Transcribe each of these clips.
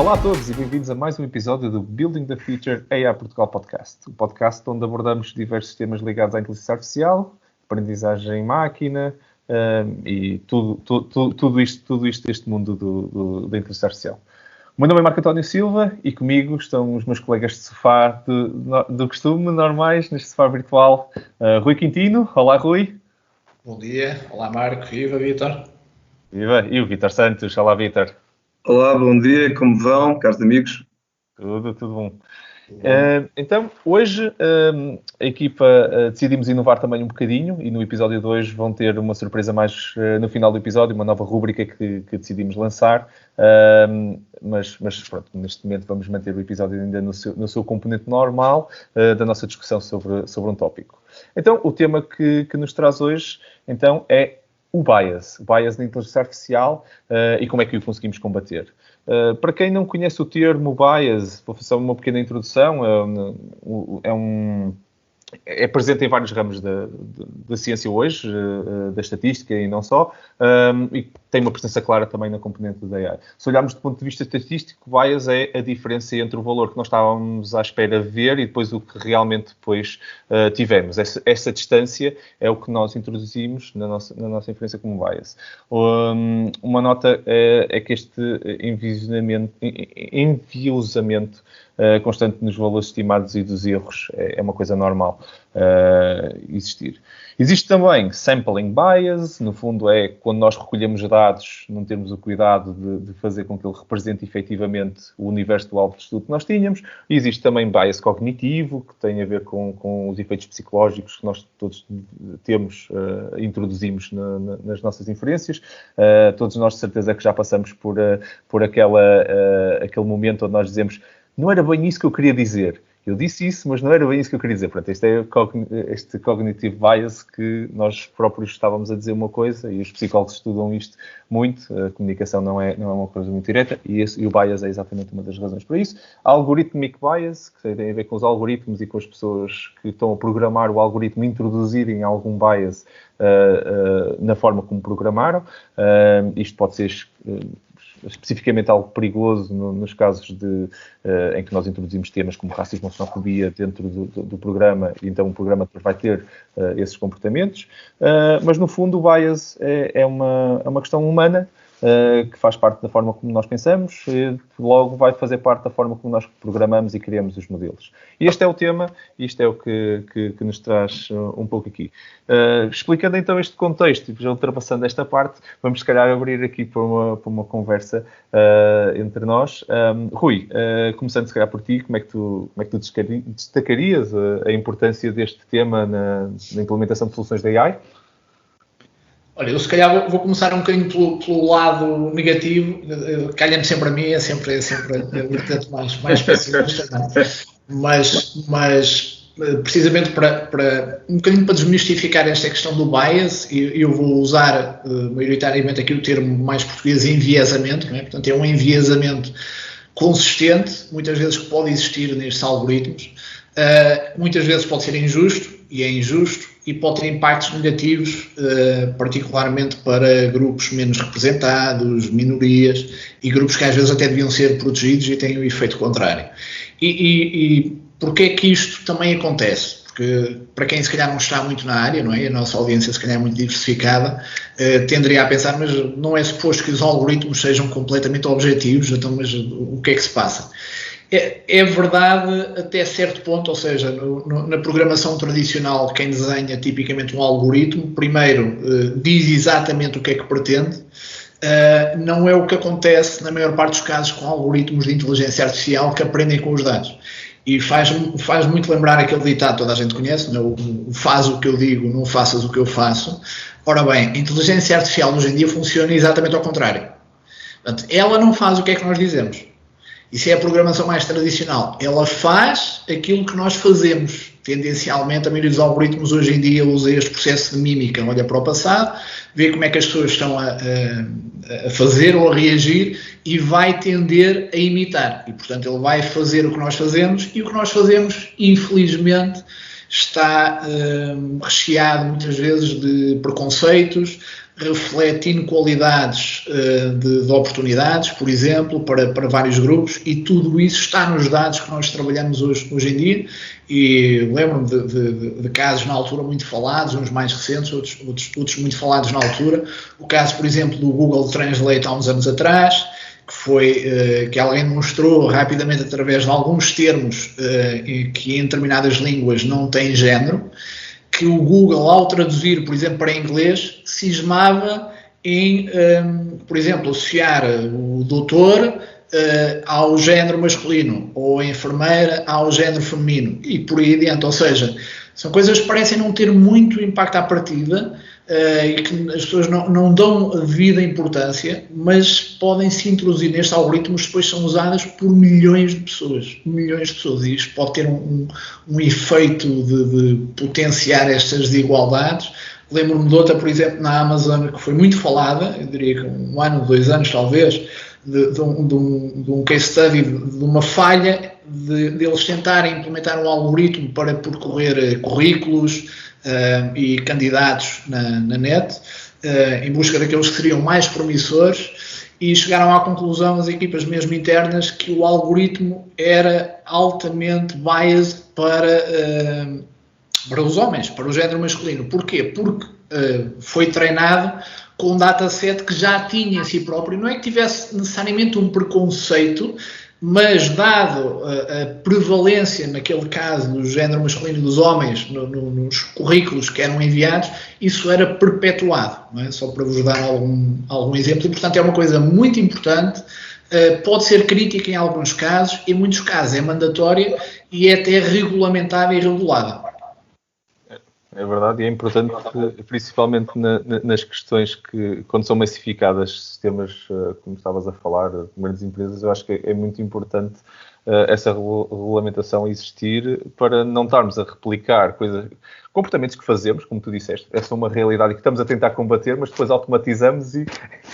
Olá a todos e bem-vindos a mais um episódio do Building the Future AI Portugal Podcast. O podcast onde abordamos diversos temas ligados à inteligência artificial, aprendizagem em máquina e tudo isto deste mundo da inteligência artificial. O meu nome é Marco António Silva e comigo estão os meus colegas de sofá do costume, normais, neste sofá virtual. Rui Quintino. Olá, Rui. Bom dia. Olá, Marco. Viva, Vítor. Viva. E o Vítor Santos. Olá, Vítor. Olá, bom dia. Como vão, caros amigos? Tudo bom. Então, hoje a equipa decidimos inovar também um bocadinho e no episódio de hoje vão ter uma surpresa mais no final do episódio, uma nova rúbrica que decidimos lançar, mas pronto, neste momento vamos manter o episódio ainda no seu componente normal da nossa discussão sobre um tópico. Então, o tema que nos traz hoje então, é o bias na inteligência artificial e como é que o conseguimos combater. Para quem não conhece o termo bias, vou fazer uma pequena introdução. É presente em vários ramos da ciência hoje, da estatística e não só, e tem uma presença clara também na componente da AI. Se olharmos do ponto de vista estatístico, bias é a diferença entre o valor que nós estávamos à espera de ver e depois o que realmente depois tivemos. Essa distância é o que nós introduzimos na nossa inferência como bias. Uma nota é que este enviosamento constante nos valores estimados e dos erros é uma coisa normal existir. Existe também sampling bias, no fundo é quando nós recolhemos dados, não temos o cuidado de fazer com que ele represente efetivamente o universo do alvo de estudo que nós tínhamos. E existe também bias cognitivo, que tem a ver com os efeitos psicológicos que nós todos temos, introduzimos nas nossas inferências. Todos nós de certeza que já passamos por aquele momento onde nós dizemos não era bem isso que eu queria dizer. Eu disse isso, mas não era bem isso que eu queria dizer. Portanto, este é este cognitive bias que nós próprios estávamos a dizer uma coisa e os psicólogos estudam isto muito. A comunicação não é uma coisa muito direta e o bias é exatamente uma das razões para isso. Há algorithmic bias, que tem a ver com os algoritmos e com as pessoas que estão a programar o algoritmo introduzirem algum bias na forma como programaram. Isto pode ser especificamente algo perigoso nos casos em que nós introduzimos temas como racismo ou xenofobia dentro do programa, e então o programa depois vai ter esses comportamentos. Mas, no fundo, o bias é uma questão humana que faz parte da forma como nós pensamos e logo vai fazer parte da forma como nós programamos e criamos os modelos. E este é o tema, isto é o que nos traz um pouco aqui. Explicando então este contexto e já ultrapassando esta parte, vamos se calhar abrir aqui para uma conversa entre nós. Rui, começando se calhar por ti, como é que tu destacarias a importância deste tema na implementação de soluções da AI? Olha, eu se calhar vou começar um bocadinho pelo lado negativo, calha-me sempre a mim, é sempre portanto, mais pessimista, mas precisamente para um bocadinho para desmistificar esta questão do bias, eu vou usar maioritariamente aqui o termo mais português, enviesamento, não é? Portanto é um enviesamento consistente, muitas vezes que pode existir nestes algoritmos, muitas vezes pode ser injusto, e é injusto, e pode ter impactos negativos, particularmente para grupos menos representados, minorias, e grupos que às vezes até deviam ser protegidos e têm o efeito contrário. E porquê é que isto também acontece? Porque para quem se calhar não está muito na área, não é? A nossa audiência se calhar é muito diversificada, tenderia a pensar, mas não é suposto que os algoritmos sejam completamente objetivos, então mas o que é que se passa? É verdade até certo ponto, ou seja, na programação tradicional, quem desenha tipicamente um algoritmo, primeiro diz exatamente o que é que pretende, não é o que acontece na maior parte dos casos com algoritmos de inteligência artificial que aprendem com os dados. E faz muito lembrar aquele ditado, toda a gente conhece, não? Faz o que eu digo, não faças o que eu faço. Ora bem, a inteligência artificial hoje em dia funciona exatamente ao contrário. Portanto, ela não faz o que é que nós dizemos. Isso é a programação mais tradicional. Ela faz aquilo que nós fazemos. Tendencialmente, a maioria dos algoritmos hoje em dia usa este processo de mímica. Olha para o passado, vê como é que as pessoas estão a fazer ou a reagir e vai tender a imitar. E, portanto, ele vai fazer o que nós fazemos e o que nós fazemos, infelizmente, está recheado muitas vezes de preconceitos, reflete inequalidades de oportunidades, por exemplo, para vários grupos, e tudo isso está nos dados que nós trabalhamos hoje em dia, e lembro-me de casos na altura muito falados, uns mais recentes, outros muito falados na altura. O caso, por exemplo, do Google Translate há uns anos atrás, que foi que alguém mostrou rapidamente através de alguns termos que em determinadas línguas não têm género, que o Google, ao traduzir, por exemplo, para inglês, cismava em, por exemplo, associar o doutor ao género masculino ou a enfermeira ao género feminino e por aí adiante. Ou seja, são coisas que parecem não ter muito impacto à partida e que as pessoas não dão a devida importância, mas podem se introduzir nestes algoritmos que depois são usadas por milhões de pessoas, e isto pode ter um efeito de potenciar estas desigualdades. Lembro-me de outra, por exemplo, na Amazon, que foi muito falada, eu diria que 1 ano, 2 anos talvez, de um case study, de uma falha de eles tentarem implementar um algoritmo para percorrer currículos e candidatos na net, em busca daqueles que seriam mais promissores, e chegaram à conclusão, as equipas mesmo internas, que o algoritmo era altamente biased para os homens, para o género masculino. Porquê? Porque foi treinado com um dataset que já tinha em si próprio, não é que tivesse necessariamente um preconceito, mas dado a prevalência, naquele caso, do género masculino dos homens nos currículos que eram enviados, isso era perpetuado, não é? Só para vos dar algum exemplo, e portanto é uma coisa muito importante, pode ser crítica em alguns casos, em muitos casos é mandatória e é até regulamentada e regulada. É verdade, e é importante, principalmente nas questões que, quando são massificadas sistemas, como estavas a falar, de grandes empresas, eu acho que é muito importante essa regulamentação existir para não estarmos a replicar comportamentos que fazemos, como tu disseste, essa é uma realidade que estamos a tentar combater, mas depois automatizamos e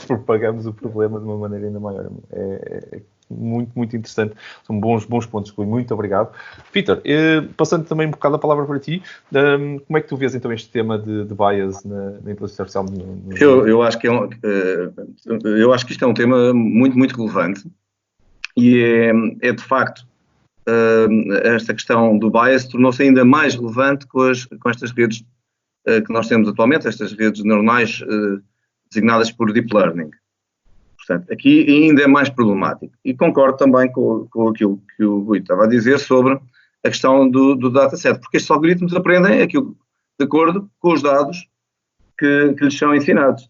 propagamos o problema de uma maneira ainda maior. É muito, muito interessante. São bons pontos, Rui. Muito obrigado. Vítor, passando também um bocado a palavra para ti, como é que tu vês então este tema de bias na inteligência artificial? Eu acho que eu acho que isto é um tema muito, muito relevante e é de facto esta questão do bias tornou-se ainda mais relevante com estas redes que nós temos atualmente, estas redes neuronais designadas por Deep Learning. Portanto, aqui ainda é mais problemático. E concordo também com aquilo que o Rui estava a dizer sobre a questão do dataset, porque estes algoritmos aprendem aquilo de acordo com os dados que lhes são ensinados.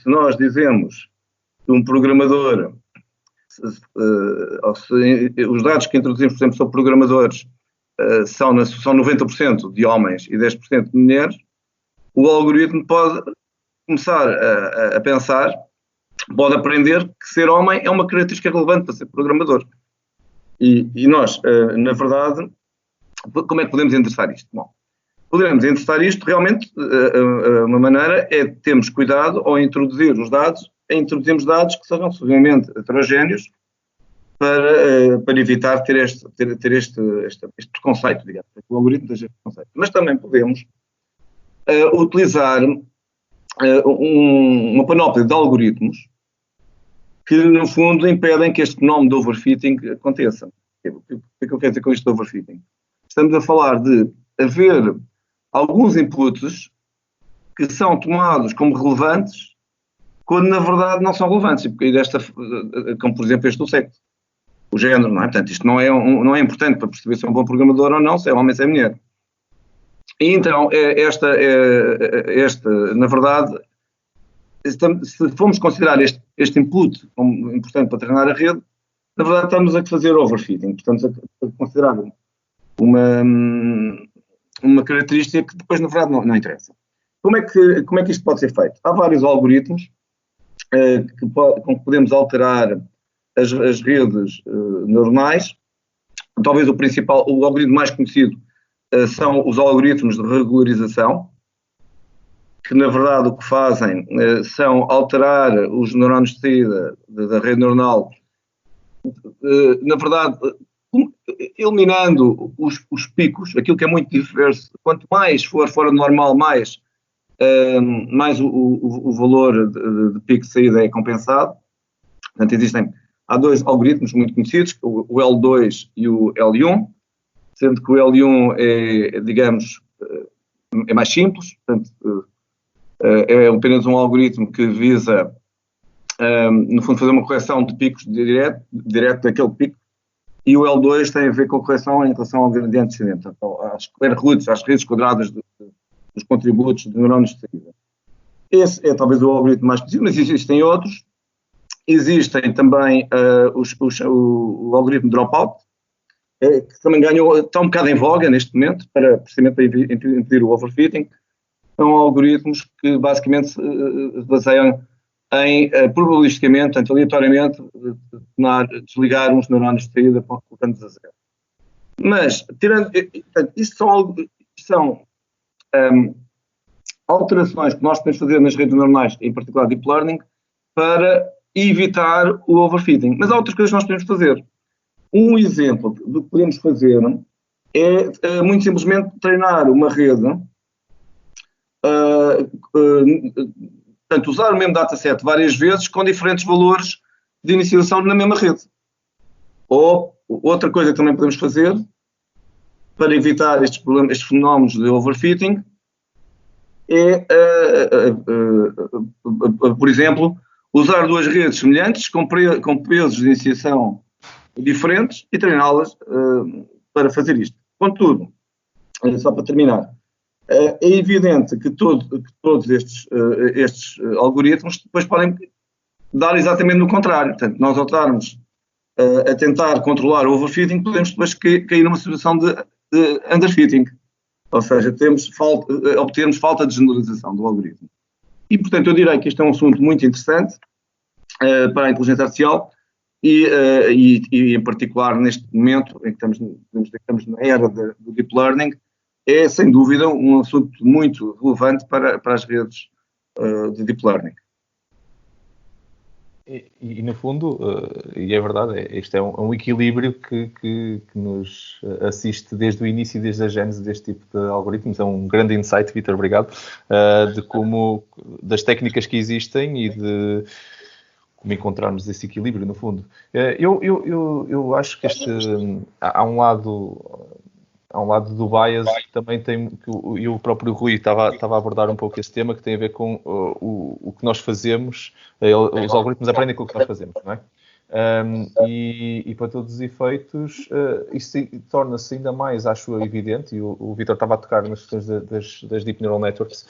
Se nós dizemos que um programador, os dados que introduzimos, por exemplo, sobre programadores, são 90% de homens e 10% de mulheres, o algoritmo pode começar a pensar, pode aprender que ser homem é uma característica relevante para ser programador. E nós, na verdade, como é que podemos endereçar isto? Bom, podemos endereçar isto realmente, uma maneira é termos cuidado ao introduzir os dados, introduzimos dados que sejam suficientemente heterogéneos para evitar ter este preconceito, digamos, que o algoritmo tenha este preconceito. Mas também podemos utilizar uma panóplia de algoritmos que, no fundo, impedem que este fenómeno de overfitting aconteça. O que é que eu quero dizer com isto de overfitting? Estamos a falar de haver alguns inputs que são tomados como relevantes quando, na verdade, não são relevantes. Como, por exemplo, este do sexo, o género, não é? Portanto, isto não é importante para perceber se é um bom programador ou não, se é homem ou se é mulher. E então, na verdade, se formos considerar este input como importante para treinar a rede, na verdade estamos a fazer overfitting, estamos a considerar uma característica que depois, na verdade, não interessa. Como é que isto pode ser feito? Há vários algoritmos com que podemos alterar as redes neuronais. Talvez o algoritmo mais conhecido são os algoritmos de regularização, que na verdade o que fazem são alterar os neurônios de saída da rede neuronal, na verdade eliminando os picos, aquilo que é muito diverso. Quanto mais for fora do normal, mais mais o valor de pico de saída é compensado. Portanto, há dois algoritmos muito conhecidos, o L2 e o L1, sendo que o L1 é, digamos, é mais simples, portanto, é apenas um algoritmo que visa, no fundo, fazer uma correção de picos direto daquele pico, e o L2 tem a ver com a correção em relação ao gradiente descendente, às square roots, às raízes quadradas dos contributos de neurônios de saída. Esse é talvez o algoritmo mais conhecido, mas existem outros. Existem também o algoritmo Dropout, que também está um bocado em voga neste momento, precisamente para impedir o overfitting. São algoritmos que basicamente se baseiam em, probabilisticamente, portanto, aleatoriamente, desligar uns neurônios de saída colocando-os a zero. Mas, isto são alterações que nós podemos fazer nas redes neuronais, em particular Deep Learning, para evitar o overfitting. Mas há outras coisas que nós podemos fazer. Um exemplo do que podemos fazer é muito simplesmente treinar uma rede, portanto, usar o mesmo dataset várias vezes com diferentes valores de inicialização na mesma rede. Ou outra coisa que também podemos fazer para evitar estes fenómenos de overfitting é, por exemplo, usar duas redes semelhantes com pesos de iniciação diferentes e treiná-las para fazer isto. Contudo, só para terminar, é evidente que todos estes algoritmos depois podem dar exatamente no contrário. Portanto, nós ao estarmos a tentar controlar o overfitting, podemos depois cair numa situação de underfitting. Ou seja, obtermos falta de generalização do algoritmo. E, portanto, eu direi que este é um assunto muito interessante para a inteligência artificial e em particular, neste momento em que estamos na era do Deep Learning, é, sem dúvida, um assunto muito relevante para as redes de Deep Learning. E no fundo, e é verdade, este é um equilíbrio que nos assiste desde o início e desde a gênese deste tipo de algoritmos. É um grande insight, Vítor, obrigado, das técnicas que existem e de como encontrarmos esse equilíbrio, no fundo. Eu acho que há um lado do bias que também tem, que o próprio Rui estava a abordar um pouco esse tema, que tem a ver com o que nós fazemos, os algoritmos aprendem com o que nós fazemos, não é? E para todos os efeitos, isso torna-se ainda mais, acho evidente, e o Vítor estava a tocar nas questões das Deep Neural Networks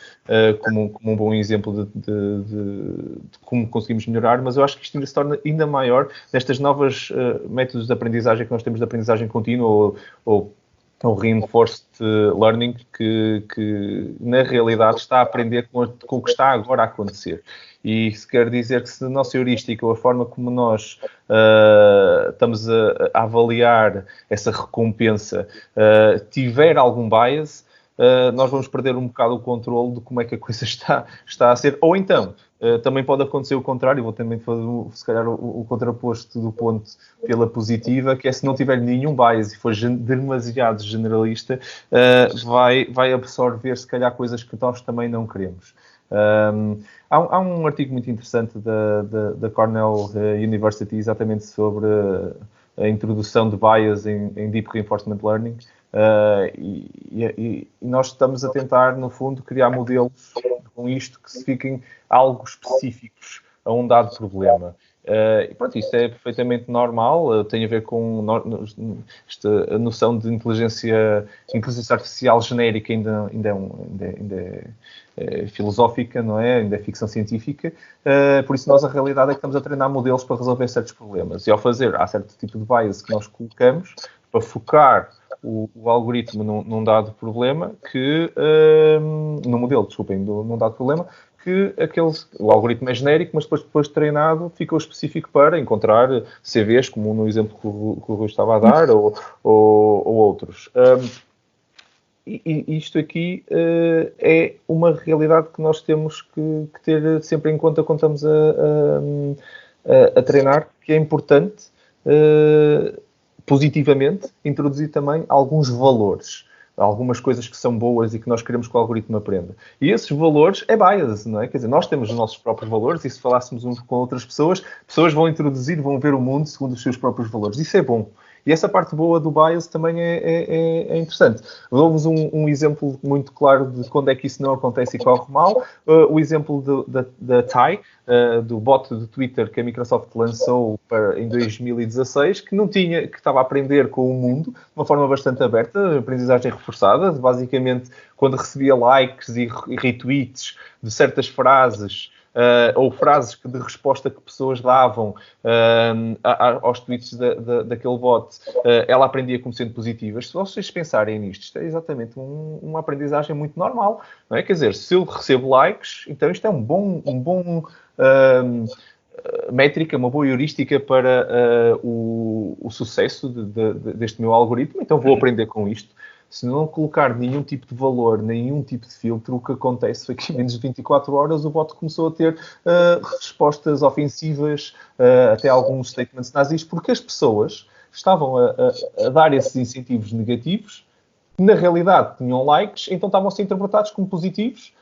como um bom exemplo de como conseguimos melhorar, mas eu acho que isto ainda se torna ainda maior nestas novas métodos de aprendizagem que nós temos de aprendizagem contínua ou reinforced learning, que na realidade está a aprender com o que está agora a acontecer. E isso quer dizer que se a nossa heurística ou a forma como nós estamos a avaliar essa recompensa tiver algum bias, nós vamos perder um bocado o controle de como é que a coisa está a ser. Ou então, também pode acontecer o contrário, vou também fazer, se calhar, o contraposto do ponto pela positiva, que é se não tiver nenhum bias e for demasiado generalista, vai absorver, se calhar, coisas que nós também não queremos. Há um artigo muito interessante da Cornell University exatamente sobre a introdução de bias em Deep Reinforcement Learning, e nós estamos a tentar, no fundo, criar modelos com isto que se fiquem algo específicos a um dado problema. E pronto, isso é perfeitamente normal, tem a ver com esta noção de inteligência artificial genérica, ainda é filosófica, não é? Ainda é ficção científica, por isso nós a realidade é que estamos a treinar modelos para resolver certos problemas, e ao fazer, há certo tipo de bias que nós colocamos para focar o algoritmo num dado problema, num modelo, num dado problema, que o algoritmo é genérico, mas depois de treinado ficou específico para encontrar CVs, como no exemplo que o Rui estava a dar, ou outros. E isto aqui é uma realidade que nós temos que ter sempre em conta quando estamos a treinar, que é importante, positivamente, introduzir também alguns valores. algumas coisas que são boas e que nós queremos que o algoritmo aprenda. E esses valores é bias, não é? Quer dizer, nós temos os nossos próprios valores e se falássemos uns com outras pessoas vão introduzir, vão ver o mundo segundo os seus próprios valores. Isso é bom. E essa parte boa do bias também é interessante. Dou-vos um exemplo muito claro de quando é que isso não acontece e corre mal. O exemplo da TAI, do bot do Twitter que a Microsoft lançou em 2016, que estava a aprender com o mundo de uma forma bastante aberta, aprendizagem reforçada. Basicamente, quando recebia likes e retweets de certas frases, ou frases de resposta que pessoas davam aos tweets daquele bot, ela aprendia como sendo positivas. Se vocês pensarem nisto, isto é exatamente uma aprendizagem muito normal, não é? Quer dizer, se eu recebo likes, então isto é um bom métrica, uma boa heurística para o sucesso deste meu algoritmo, então vou aprender com isto. Se não colocar nenhum tipo de valor, nenhum tipo de filtro, o que acontece foi que em menos de 24 horas o bot começou a ter respostas ofensivas, até alguns statements nazis, porque as pessoas estavam a dar esses incentivos negativos, que na realidade tinham likes, então estavam a ser interpretados como positivos,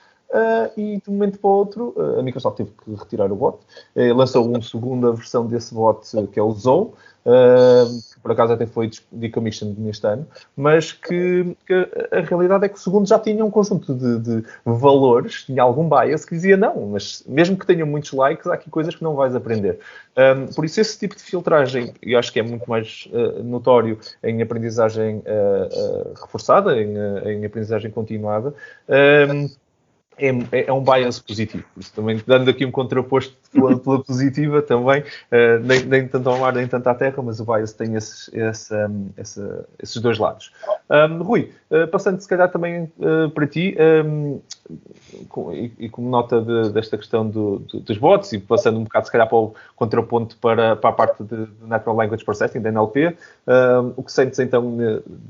e de um momento para o outro a Microsoft teve que retirar o bot, lançou uma segunda versão desse bot, que é o Zou, que por acaso até foi decommissioned neste ano, mas que a realidade é que o segundo já tinha um conjunto de valores, tinha algum bias que dizia não, mas mesmo que tenha muitos likes, há aqui coisas que não vais aprender. Por isso esse tipo de filtragem, eu acho que é muito mais notório em aprendizagem reforçada, em aprendizagem continuada, é um bias positivo. Por isso, também dando aqui um contraposto pela positiva também, nem tanto ao mar nem tanto à terra, mas o bias tem esses dois lados. Rui, passando se calhar também para ti, e como nota desta questão dos bots, e passando um bocado se calhar para o contraponto para a parte de Natural Language Processing, da NLP, o que sentes então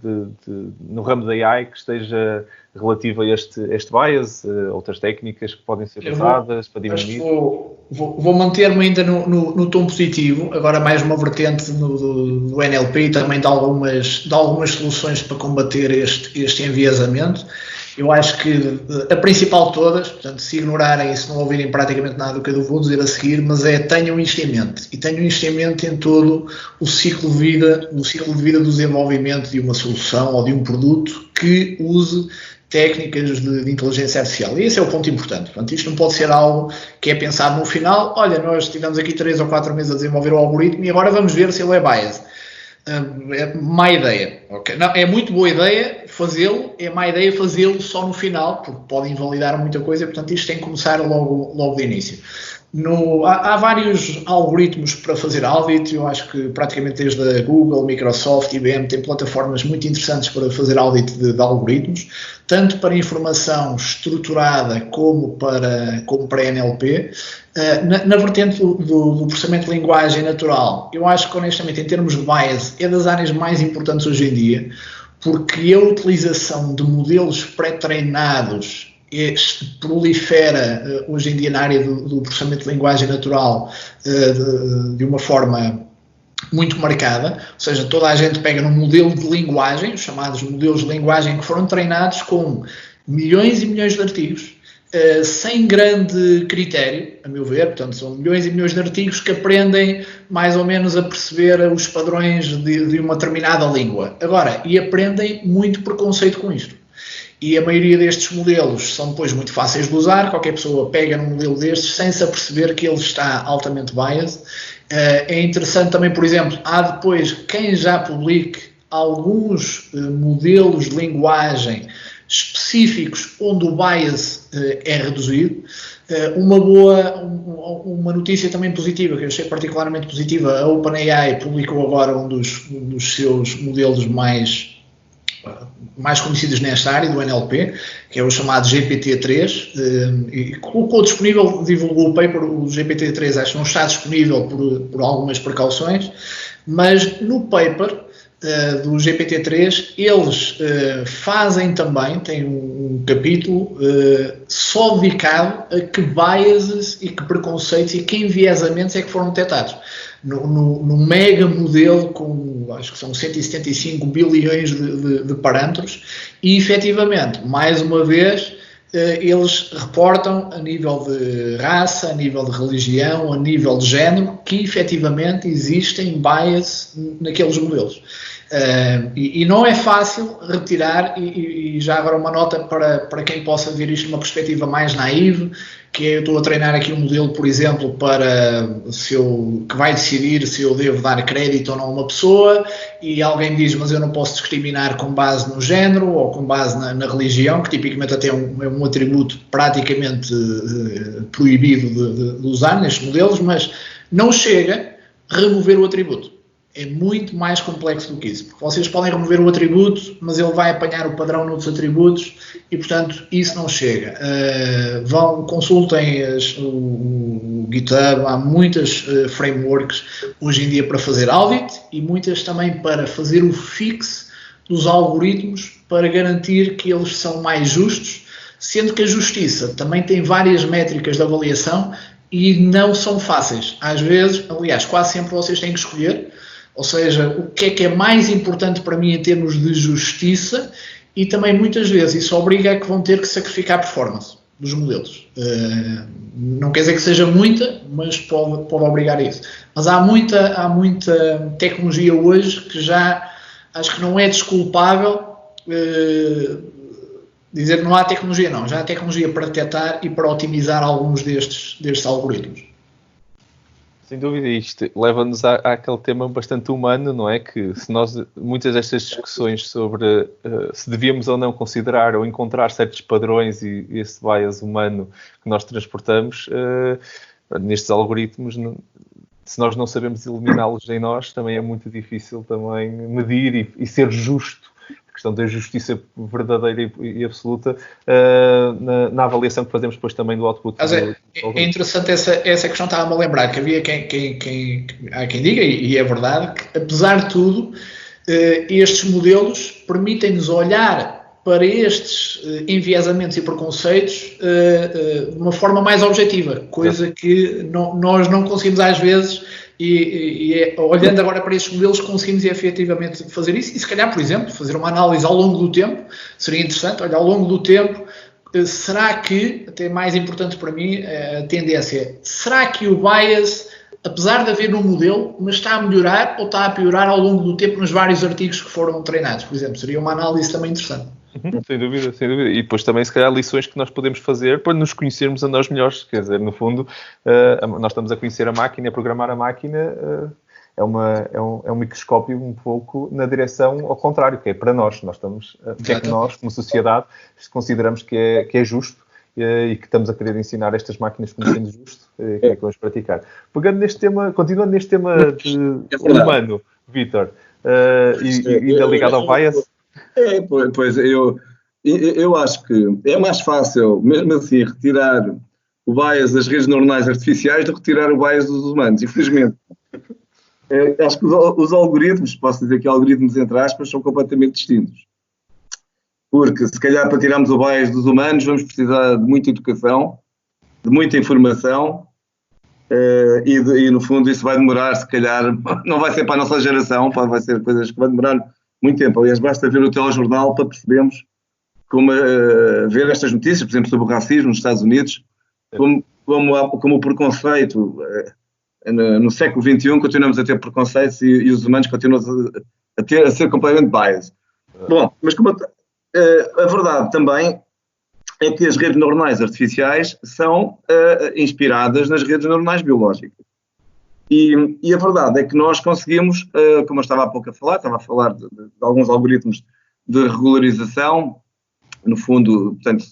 no ramo da AI que esteja relativo a este bias, outras técnicas que podem ser usadas para diminuir? Vou manter-me ainda no tom positivo, agora mais uma vertente do NLP e também de algumas soluções para combater este enviesamento. Eu acho que a principal de todas, portanto, se ignorarem e se não ouvirem praticamente nada do que eu vou dizer a seguir, mas tenham isto em mente. E tenham isto em mente em todo o ciclo de vida do desenvolvimento de uma solução ou de um produto que use técnicas de inteligência artificial. E esse é o ponto importante. Portanto, isto não pode ser algo que é pensado no final. Olha, nós tivemos aqui 3 ou 4 meses a desenvolver o algoritmo e agora vamos ver se ele é biased. É má ideia. Okay. Não, é muito boa ideia fazê-lo, é má ideia fazê-lo só no final, porque pode invalidar muita coisa, portanto isto tem que começar logo de início. Há vários algoritmos para fazer audit, eu acho que praticamente desde a Google, Microsoft, IBM tem plataformas muito interessantes para fazer audit de algoritmos, tanto para informação estruturada como para NLP. Na vertente do processamento de linguagem natural, eu acho que honestamente em termos de bias é das áreas mais importantes hoje em dia, porque a utilização de modelos pré-treinados prolifera hoje em dia na área do processamento de linguagem natural de uma forma muito marcada, ou seja, toda a gente pega num modelo de linguagem, os chamados modelos de linguagem que foram treinados com milhões e milhões de artigos, sem grande critério, a meu ver, portanto são milhões e milhões de artigos que aprendem mais ou menos a perceber os padrões de uma determinada língua. Agora, e aprendem muito preconceito com isto. E a maioria destes modelos são depois muito fáceis de usar, qualquer pessoa pega num modelo destes sem se aperceber que ele está altamente biased. É interessante também, por exemplo, há depois quem já publique alguns modelos de linguagem específicos onde o bias é reduzido. Uma notícia também positiva, que eu achei particularmente positiva, a OpenAI publicou agora um dos seus modelos mais conhecidos nesta área do NLP, que é o chamado GPT-3, e colocou disponível, divulgou o paper, o GPT-3 acho que não está disponível por algumas precauções, mas no paper do GPT-3, eles fazem também, tem um capítulo só dedicado a que biases e que preconceitos e que enviesamentos é que foram detectados. No mega modelo com, acho que são 175 bilhões de parâmetros, e efetivamente, mais uma vez, eles reportam a nível de raça, a nível de religião, a nível de género, que efetivamente existem bias naqueles modelos. E não é fácil retirar, e já agora uma nota para quem possa ver isto numa perspectiva mais naive, que eu estou a treinar aqui um modelo, por exemplo, que vai decidir se eu devo dar crédito ou não a uma pessoa, e alguém diz, mas eu não posso discriminar com base no género ou com base na religião, que tipicamente até é um atributo praticamente proibido de usar nestes modelos, mas não chega a remover o atributo. É muito mais complexo do que isso, porque vocês podem remover o atributo, mas ele vai apanhar o padrão noutros atributos e, portanto, isso não chega. Consultem o GitHub, há muitas frameworks hoje em dia para fazer audit e muitas também para fazer o fix dos algoritmos para garantir que eles são mais justos, sendo que a justiça também tem várias métricas de avaliação e não são fáceis. Às vezes, aliás, quase sempre vocês têm que escolher. Ou seja, o que é mais importante para mim em termos de justiça, e também muitas vezes isso obriga a que vão ter que sacrificar a performance dos modelos. Não quer dizer que seja muita, mas pode obrigar a isso. Mas há muita tecnologia hoje que já acho que não é desculpável dizer que não há tecnologia, não. Já há tecnologia para detectar e para otimizar alguns destes algoritmos. Sem dúvida, isto leva-nos àquele tema bastante humano, não é? Que se nós, muitas destas discussões sobre se devíamos ou não considerar ou encontrar certos padrões e esse bias humano que nós transportamos nestes algoritmos, se nós não sabemos eliminá-los em nós, também é muito difícil também medir e ser justo. A questão da justiça verdadeira e absoluta na avaliação que fazemos depois também do output. É interessante essa questão, estava-me a lembrar que havia há quem diga, e é verdade, que apesar de tudo, estes modelos permitem-nos olhar para estes enviesamentos e preconceitos de uma forma mais objetiva, coisa que nós não conseguimos às vezes. Olhando agora para estes modelos, conseguimos efetivamente fazer isso e, se calhar, por exemplo, fazer uma análise ao longo do tempo, seria interessante, olhar ao longo do tempo, será que, até mais importante para mim, a tendência é, será que o bias, apesar de haver no modelo, mas está a melhorar ou está a piorar ao longo do tempo nos vários artigos que foram treinados, por exemplo? Seria uma análise também interessante. Sem dúvida, sem dúvida. E depois também, se calhar, lições que nós podemos fazer para nos conhecermos a nós melhores. Quer dizer, no fundo, nós estamos a conhecer a máquina, a programar a máquina, é um microscópio um pouco na direção ao contrário, que é para nós. Nós estamos, o que é que nós, como sociedade, consideramos que é justo e que estamos a querer ensinar estas máquinas como sendo justo, que é que vamos praticar. Pegando neste tema, continuando neste tema humano, Vítor, e ainda ligado ao bias. Pois eu acho que é mais fácil, mesmo assim, retirar o bias das redes neuronais artificiais do que retirar o bias dos humanos, infelizmente. Acho que os algoritmos, posso dizer que algoritmos entre aspas, são completamente distintos. Porque se calhar para tirarmos o bias dos humanos vamos precisar de muita educação, de muita informação e no fundo isso vai demorar, se calhar, não vai ser para a nossa geração, vai ser coisas que vai demorar muito tempo. Aliás, basta ver o telejornal para percebermos como ver estas notícias, por exemplo, sobre o racismo nos Estados Unidos, como o preconceito, no século XXI continuamos a ter preconceitos e os humanos continuam a ser completamente biased. Bom, mas a verdade também é que as redes neuronais artificiais são inspiradas nas redes neuronais biológicas. E a verdade é que nós conseguimos, como eu estava há pouco estava a falar de alguns algoritmos de regularização, no fundo, portanto,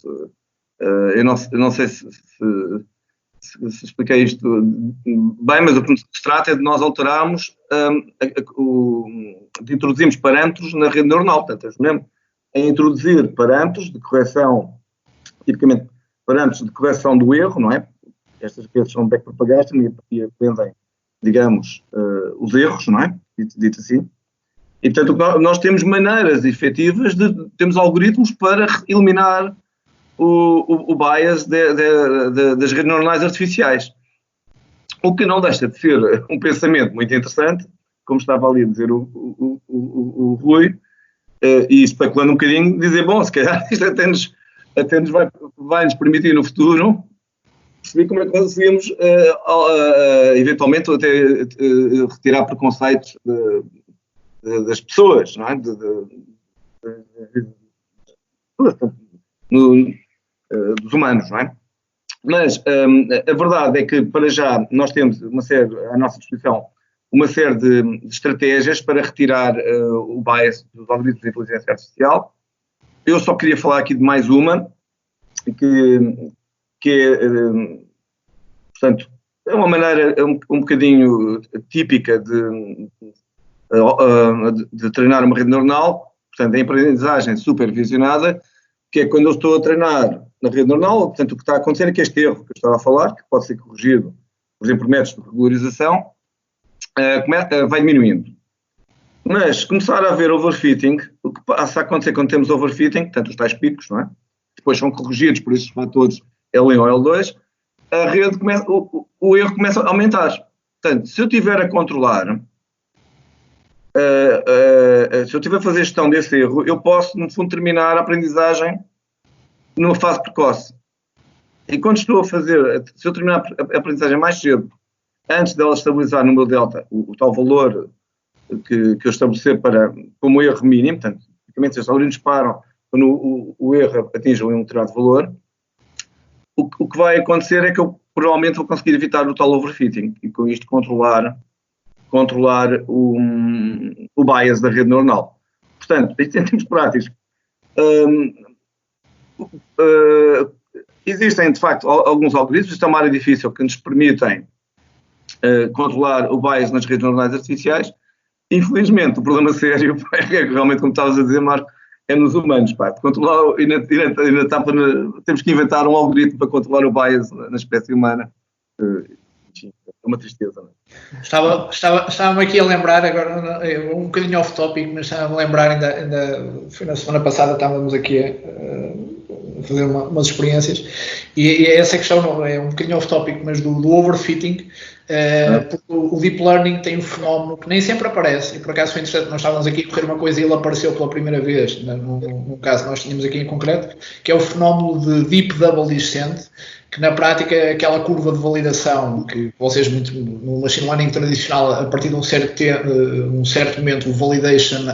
eu não sei se expliquei isto bem, mas o que se trata é de nós alterarmos, de introduzirmos parâmetros na rede neuronal, portanto, ajudamos a introduzir parâmetros de correção, tipicamente parâmetros de correção do erro, não é? Estas redes são backpropagation e aprendem, digamos, os erros, não é? Dito assim. E, portanto, nós temos maneiras efetivas temos algoritmos para eliminar o bias das redes neuronais artificiais. O que não deixa de ser um pensamento muito interessante, como estava ali a dizer o Rui, e especulando um bocadinho, dizer, bom, se calhar isto até nos vai nos permitir no futuro perceber como é que conseguimos eventualmente até retirar preconceitos das pessoas, não é? Dos humanos, não é? Mas a verdade é que, para já, nós temos à nossa disposição uma série de estratégias para retirar o bias dos algoritmos de inteligência artificial. Eu só queria falar aqui de mais uma, que é, portanto, é uma maneira um bocadinho típica de treinar uma rede neuronal, portanto, a aprendizagem supervisionada, que é quando eu estou a treinar na rede neuronal, portanto, o que está a acontecer é que este erro que eu estava a falar, que pode ser corrigido, por exemplo, por métodos de regularização, vai diminuindo. Mas, começar a haver overfitting, o que passa a acontecer quando temos overfitting, portanto, os tais picos, não é? Depois são corrigidos por estes fatores L1 ou L2, a rede o erro começa a aumentar. Portanto, se eu estiver a controlar, se eu estiver a fazer gestão desse erro, eu posso, no fundo, terminar a aprendizagem numa fase precoce. E quando estou a fazer, se eu terminar a aprendizagem mais cedo, antes dela estabilizar no meu delta, o tal valor que eu estabelecer como erro mínimo, portanto, basicamente, se os algoritmos param quando o erro atinge um determinado valor, o que vai acontecer é que eu provavelmente vou conseguir evitar o tal overfitting e com isto controlar o bias da rede neuronal. Portanto, isto em termos práticos. Existem, de facto, alguns algoritmos, isto é uma área difícil, que nos permitem controlar o bias nas redes neuronais artificiais. Infelizmente, o problema sério é que realmente, como estavas a dizer, Marco, é nos humanos. Para controlar, temos que inventar um algoritmo para controlar o bias na espécie humana. É uma tristeza, não é? Estava-me aqui a lembrar, agora um bocadinho off-topic, mas estava-me a lembrar, ainda foi na semana passada, estávamos aqui a fazer umas experiências, e essa questão é um bocadinho off-topic, mas do overfitting, porque o deep learning tem um fenómeno que nem sempre aparece, e por acaso foi interessante, nós estávamos aqui a correr uma coisa e ele apareceu pela primeira vez, no caso nós tínhamos aqui em concreto, que é o fenómeno de deep double descent, que na prática é aquela curva de validação que vocês, muito no machine learning tradicional, a partir de um certo momento o validation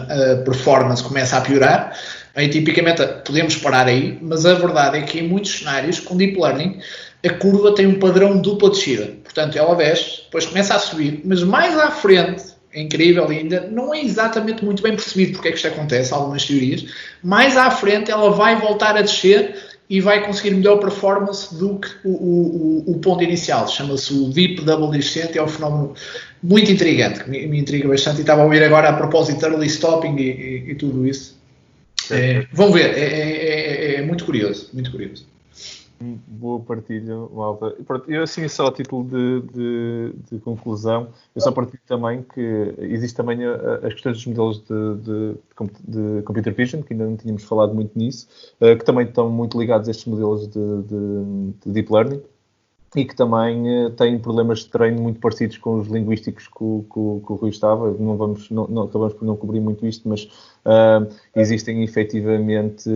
performance começa a piorar, aí tipicamente podemos parar aí, mas a verdade é que em muitos cenários com deep learning a curva tem um padrão dupla descida, portanto ela desce, depois começa a subir, mas mais à frente, é incrível ainda, não é exatamente muito bem percebido porque é que isto acontece, algumas teorias, mais à frente ela vai voltar a descer e vai conseguir melhor performance do que o ponto inicial. Chama-se o Deep Double Descent, é um fenómeno muito intrigante, que me intriga bastante, e estava a ouvir agora a propósito de early stopping e tudo isso. Vão ver, é muito curioso, muito curioso. Boa partilha, malta. Eu, assim, só a título de conclusão, eu só partilho também que existe também as questões dos modelos de computer vision, que ainda não tínhamos falado muito nisso, que também estão muito ligados a estes modelos de deep learning e que também têm problemas de treino muito parecidos com os linguísticos que o Rui estava. Não acabamos por não cobrir muito isto, mas existem efetivamente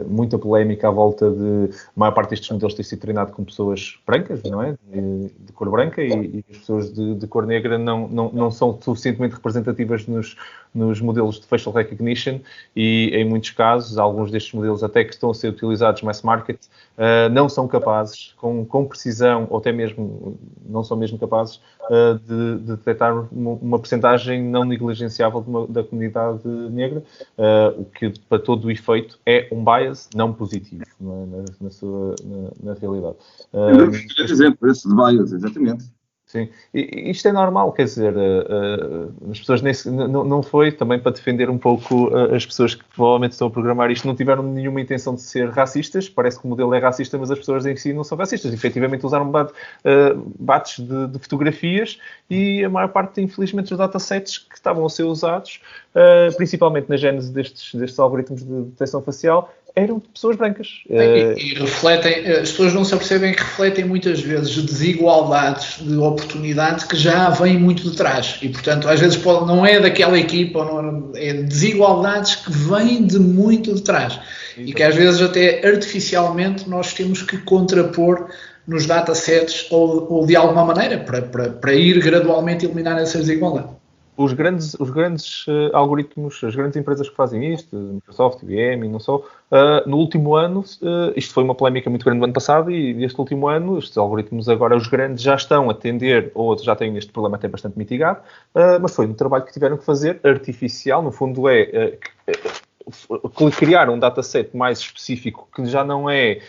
muita polémica à volta de a maior parte destes modelos ter sido treinado com pessoas brancas, não é? De cor branca, e as pessoas de cor negra não são suficientemente representativas nos modelos de facial recognition, e em muitos casos, alguns destes modelos até que estão a ser utilizados mass market, não são capazes, com precisão, ou até mesmo, não são mesmo capazes, de detectar uma percentagem não negligenciável da comunidade negra, o que para todo o efeito é um bias não positivo, não é? Na realidade. Exemplo, esse de bias, exatamente. Sim, e isto é normal, quer dizer, as pessoas não foi também para defender um pouco as pessoas que provavelmente estão a programar isto, não tiveram nenhuma intenção de ser racistas, parece que o modelo é racista, mas as pessoas em si não são racistas, efetivamente usaram bates de fotografias e a maior parte, infelizmente, dos datasets que estavam a ser usados, principalmente na gênese destes algoritmos de detecção facial, eram de pessoas brancas. E refletem, as pessoas não se apercebem que refletem muitas vezes desigualdades de oportunidades que já vêm muito de trás. E, portanto, às vezes não é daquela equipa, é desigualdades que vêm de muito de trás. Exato. E que às vezes até artificialmente nós temos que contrapor nos datasets ou de alguma maneira para ir gradualmente eliminar essas desigualdades. Os grandes algoritmos, as grandes empresas que fazem isto, Microsoft, IBM e não só, no último ano, isto foi uma polémica muito grande no ano passado e neste último ano, estes algoritmos agora, os grandes já estão a atender, ou já têm este problema até bastante mitigado, mas foi um trabalho que tiveram que fazer artificial, no fundo criar um dataset mais específico que já não é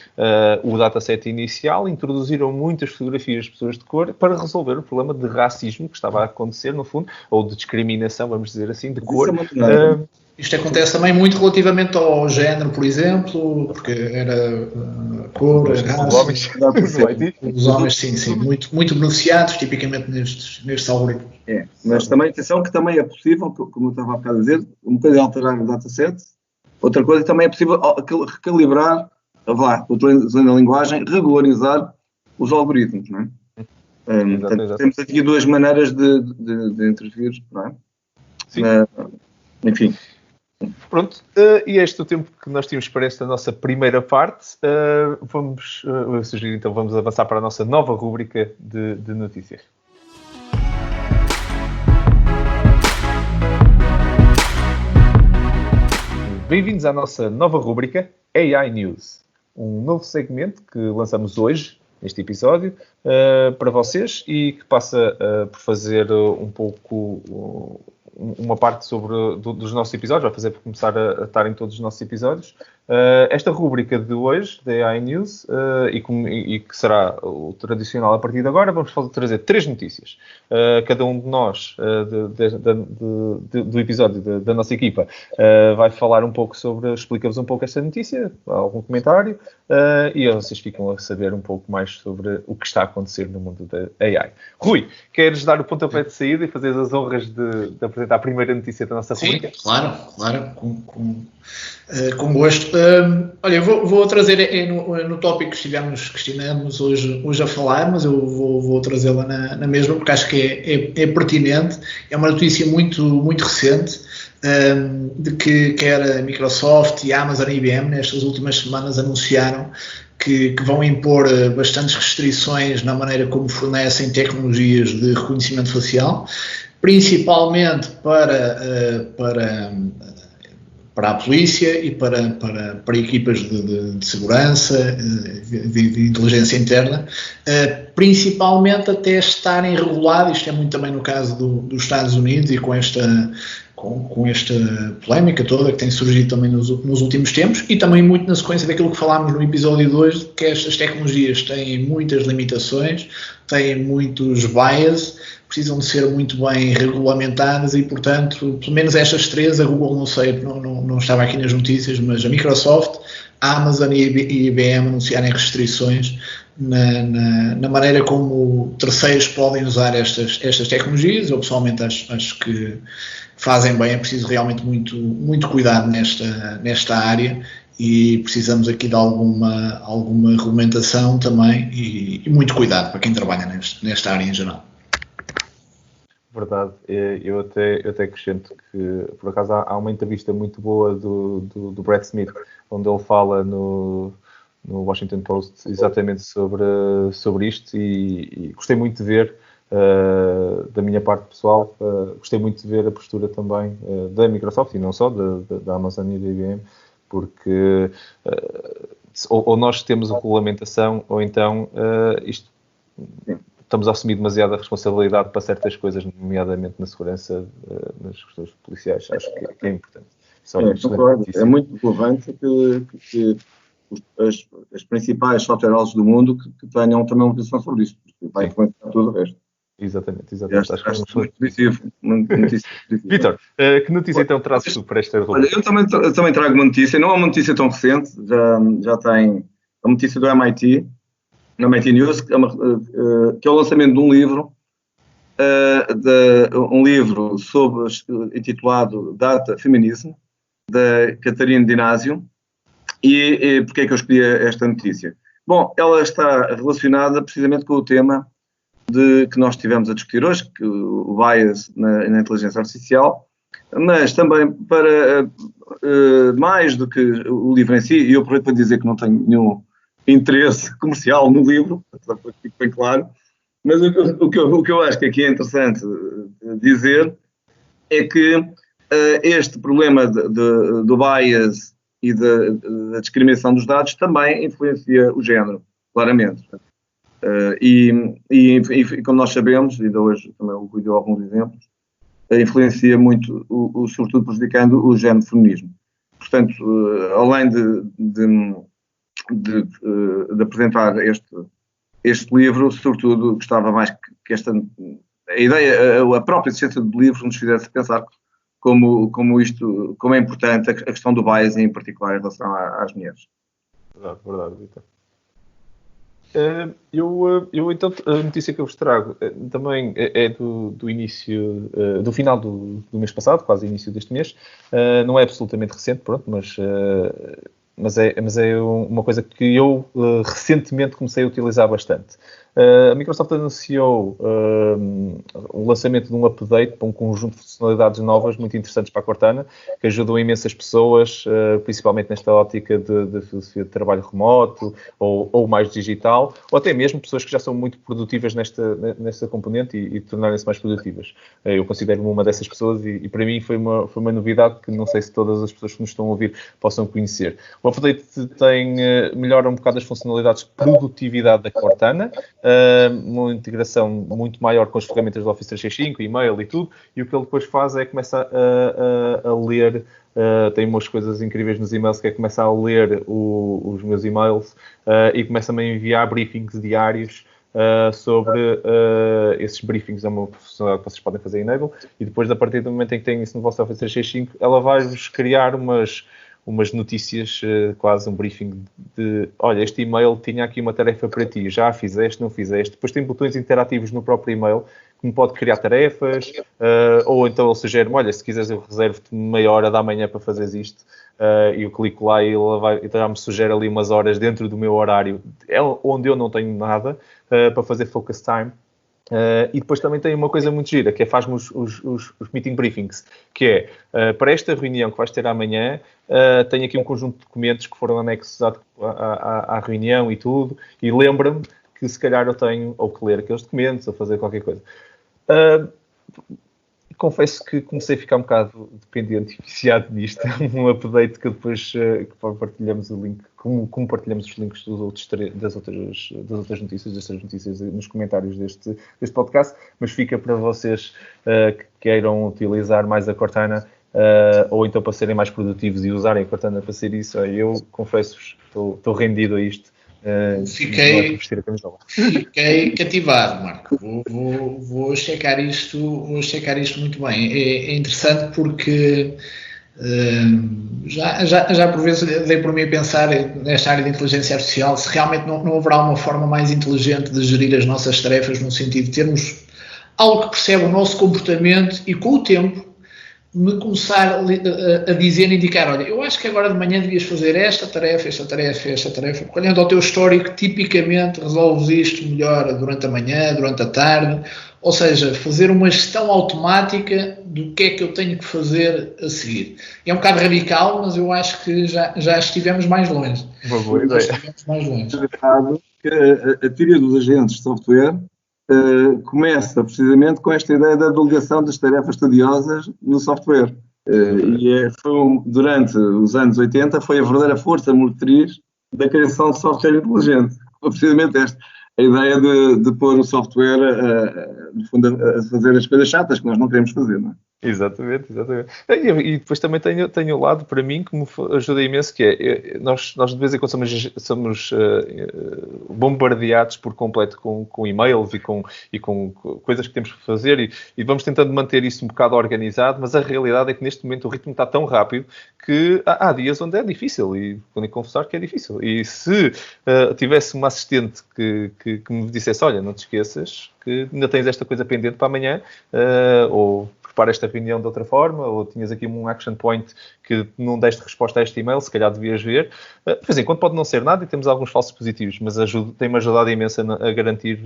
o dataset inicial, introduziram muitas fotografias de pessoas de cor para resolver o problema de racismo que estava a acontecer, no fundo, ou de discriminação, vamos dizer assim, de cor. Isto acontece também muito relativamente ao género, por exemplo, porque era cor, raça, os homens, sim, muito beneficiados, tipicamente nestes algoritmos. Mas também, atenção, que também é possível, como eu estava a bocado a dizer, um bocadinho alterar o dataset. Outra coisa, também é possível recalibrar, utilizando a linguagem, regularizar os algoritmos, não é? Portanto, temos aqui duas maneiras de intervir, não é? Sim. Enfim. Pronto, e este é o tempo que nós tínhamos para esta nossa primeira parte. Eu sugiro então, vamos avançar para a nossa nova rúbrica de notícias. Bem-vindos à nossa nova rúbrica AI News, um novo segmento que lançamos hoje, neste episódio, para vocês e que passa por fazer um pouco uma parte dos nossos episódios, vai fazer por começar a estar em todos os nossos episódios. Esta rúbrica de hoje, da AI News, e que será o tradicional a partir de agora, vamos trazer 3 notícias. Cada um de nós, do episódio da nossa equipa, vai falar um pouco explica-vos um pouco esta notícia, algum comentário, e vocês ficam a saber um pouco mais sobre o que está a acontecer no mundo da AI. Rui, queres dar o pontapé de saída e fazer as honras de apresentar a primeira notícia da nossa rúbrica? Sim, claro, com gosto. Olha, eu vou trazer no tópico que estivemos hoje a falar, mas eu vou trazê-la na mesma, porque acho que é pertinente. É uma notícia muito, muito recente, de que quer a Microsoft e a Amazon e a IBM, nestas últimas semanas, anunciaram que vão impor bastantes restrições na maneira como fornecem tecnologias de reconhecimento facial, principalmente para a polícia e para equipas de segurança, de inteligência interna, principalmente até estarem regulados. Isto é muito também no caso dos Estados Unidos e com esta polémica toda que tem surgido também nos últimos tempos, e também muito na sequência daquilo que falámos no episódio 2, que estas tecnologias têm muitas limitações, têm muitos bias, precisam de ser muito bem regulamentadas e, portanto, pelo menos estas 3, a Google não sei, não estava aqui nas notícias, mas a Microsoft, a Amazon e a IBM anunciarem restrições na maneira como terceiros podem usar estas tecnologias. Eu pessoalmente acho que fazem bem, é preciso realmente muito cuidado nesta área e precisamos aqui de alguma regulamentação também e muito cuidado para quem trabalha nesta área em geral. Verdade, eu até acrescento que, por acaso, há uma entrevista muito boa do Brad Smith, onde ele fala no Washington Post exatamente sobre isto e gostei muito de ver, da minha parte pessoal, gostei muito de ver a postura também da Microsoft e não só, da Amazon e da IBM, porque ou nós temos a regulamentação ou então isto... Estamos a assumir demasiada responsabilidade para certas coisas, nomeadamente na segurança, nas questões policiais. Acho que é importante. É muito relevante que as principais software houses do mundo que tenham também uma visão sobre isso, porque vai influenciar tudo o resto. Exatamente. Acho muito positivo. Vítor, que notícia então trazes tu para esta rubrica? Olha, eu também trago uma notícia, não é uma notícia tão recente, já tem a notícia do MIT, no MIT News, que é o lançamento de um livro, intitulado Data Feminism, da Catarina Dinásio. E porquê é que eu escolhi esta notícia? Bom, ela está relacionada precisamente com o tema que nós estivemos a discutir hoje, que o bias na inteligência artificial, mas também para mais do que o livro em si, e eu aproveito para dizer que não tenho nenhum interesse comercial no livro, para que fique bem claro, mas o que eu acho que aqui é interessante dizer é que este problema do bias e da discriminação dos dados também influencia o género, claramente. E como nós sabemos, ainda hoje também o Rui deu alguns exemplos, influencia muito, sobretudo prejudicando o género feminismo. Portanto, além de apresentar este livro, sobretudo gostava mais que a própria existência do livro nos fizesse pensar como é importante a questão do bias, em particular em relação às mulheres. Verdade, Vítor. Eu então, a notícia que eu vos trago também é do início, do final do mês passado, quase início deste mês. Não é absolutamente recente, pronto, mas é uma coisa que eu recentemente comecei a utilizar bastante. A Microsoft anunciou o lançamento de um update para um conjunto de funcionalidades novas muito interessantes para a Cortana, que ajudam imensas pessoas, principalmente nesta ótica de filosofia de trabalho remoto ou mais digital, ou até mesmo pessoas que já são muito produtivas nesta componente e tornarem-se mais produtivas. Eu considero-me uma dessas pessoas e para mim foi uma novidade que não sei se todas as pessoas que nos estão a ouvir possam conhecer. O update melhora um bocado as funcionalidades de produtividade da Cortana, uma integração muito maior com as ferramentas do Office 365, e-mail e tudo, e o que ele depois faz é começar a ler, tem umas coisas incríveis nos e-mails, que é começar a ler os meus e-mails e começa-me a enviar briefings diários sobre esses briefings. É uma funcionalidade que vocês podem fazer em enable, e depois, a partir do momento em que têm isso no vosso Office 365, ela vai-vos criar umas notícias, quase um briefing de, olha, este e-mail tinha aqui uma tarefa para ti, já a fizeste, não fizeste. Depois tem botões interativos no próprio e-mail, que me pode criar tarefas, ou então ele sugere-me, olha, se quiseres eu reservo-te meia hora da manhã para fazeres isto, e eu clico lá e ele já me sugere ali umas horas dentro do meu horário, onde eu não tenho nada, para fazer focus time. E depois também tem uma coisa muito gira, que é faz-me os meeting briefings, que é, para esta reunião que vais ter amanhã, tenho aqui um conjunto de documentos que foram anexos à reunião e tudo, e lembra-me que se calhar eu tenho ou que ler aqueles documentos ou fazer qualquer coisa. Confesso que comecei a ficar um bocado dependente e viciado nisto. Um update que depois partilhamos o link, como partilhamos os links das outras notícias nos comentários deste podcast, mas fica para vocês que queiram utilizar mais a Cortana, ou então para serem mais produtivos e usarem a Cortana para ser isso. Eu confesso-vos, estou rendido a isto. Fiquei cativado, Marco. Vou checar isto muito bem. É interessante porque já por vezes dei por mim a pensar nesta área de inteligência artificial, se realmente não haverá uma forma mais inteligente de gerir as nossas tarefas, no sentido de termos algo que percebe o nosso comportamento e, com o tempo, me começar a dizer, indicar, olha, eu acho que agora de manhã devias fazer esta tarefa, porque olhando ao teu histórico, tipicamente resolves isto melhor durante a manhã, durante a tarde, ou seja, fazer uma gestão automática do que é que eu tenho que fazer a seguir. É um bocado radical, mas eu acho que já estivemos mais longe. Uma boa ideia. A teoria dos agentes de software começa precisamente com esta ideia da delegação das tarefas tediosas no software. Durante os anos 80 foi a verdadeira força motriz da criação de software inteligente. Foi precisamente esta. a ideia de pôr o software, no fundo, a fazer as coisas chatas que nós não queremos fazer, não é? Exatamente. E depois também tenho o lado, para mim, que me ajuda imenso, que é, nós de vez em quando somos bombardeados por completo com e-mails e com coisas que temos que fazer e vamos tentando manter isso um bocado organizado, mas a realidade é que neste momento o ritmo está tão rápido que há dias onde é difícil e quando confessar que é difícil. E se tivesse uma assistente que me dissesse, olha, não te esqueças que ainda tens esta coisa pendente para amanhã, ou prepara esta reunião de outra forma, ou tinhas aqui um action point que não deste resposta a este e-mail, se calhar devias ver. De vez em quando pode não ser nada e temos alguns falsos positivos, mas tem-me ajudado imenso a garantir,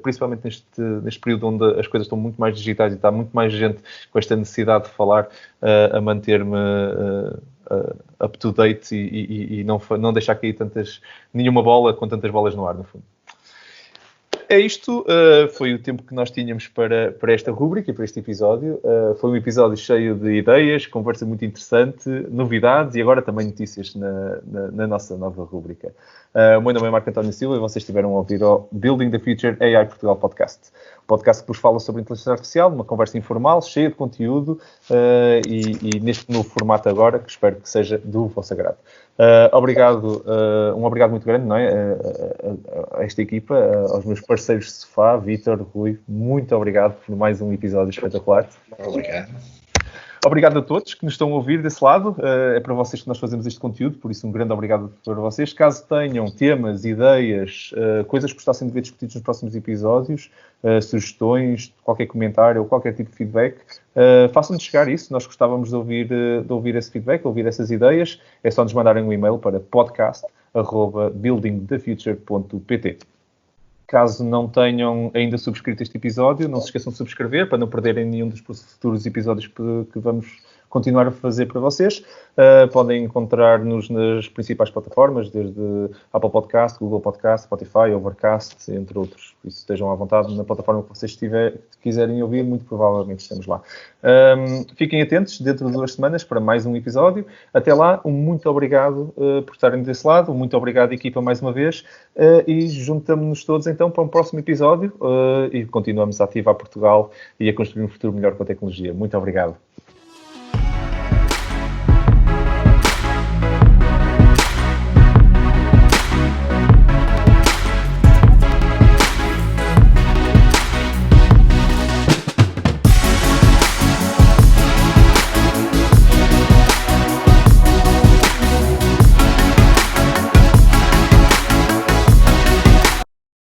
principalmente neste período onde as coisas estão muito mais digitais e está muito mais gente com esta necessidade de falar, a manter-me up to date e não deixar cair nenhuma bola com tantas bolas no ar, no fundo. É isto, foi o tempo que nós tínhamos para esta rúbrica e para este episódio. Foi um episódio cheio de ideias, conversa muito interessante, novidades e agora também notícias na nossa nova rúbrica. O meu nome é Marco António Silva e vocês estiveram a ouvir o Building the Future AI Portugal Podcast. O podcast que vos fala sobre inteligência artificial, uma conversa informal, cheia de conteúdo e neste novo formato agora, que espero que seja do vosso agrado. Um obrigado muito grande, não é? A esta equipa, aos meus parceiros de sofá, Vítor, Rui, muito obrigado por mais um episódio espetacular. Obrigado. Obrigado a todos que nos estão a ouvir desse lado. É para vocês que nós fazemos este conteúdo, por isso um grande obrigado para vocês. Caso tenham temas, ideias, coisas que gostassem de ver discutidos nos próximos episódios, sugestões, qualquer comentário ou qualquer tipo de feedback, façam-nos chegar isso. Nós gostávamos de ouvir esse feedback, de ouvir essas ideias. É só nos mandarem um e-mail para podcast@buildingthefuture.pt. Caso não tenham ainda subscrito este episódio, não se esqueçam de subscrever para não perderem nenhum dos futuros episódios que vamos continuar a fazer para vocês. Podem encontrar-nos nas principais plataformas, desde Apple Podcast, Google Podcast, Spotify, Overcast, entre outros. Por isso estejam à vontade na plataforma que vocês quiserem ouvir, muito provavelmente estamos lá. Fiquem atentos dentro de 2 semanas para mais um episódio. Até lá, muito obrigado por estarem desse lado, muito obrigado equipa mais uma vez e juntamos-nos todos então para um próximo episódio e continuamos a ativar Portugal e a construir um futuro melhor com a tecnologia. Muito obrigado.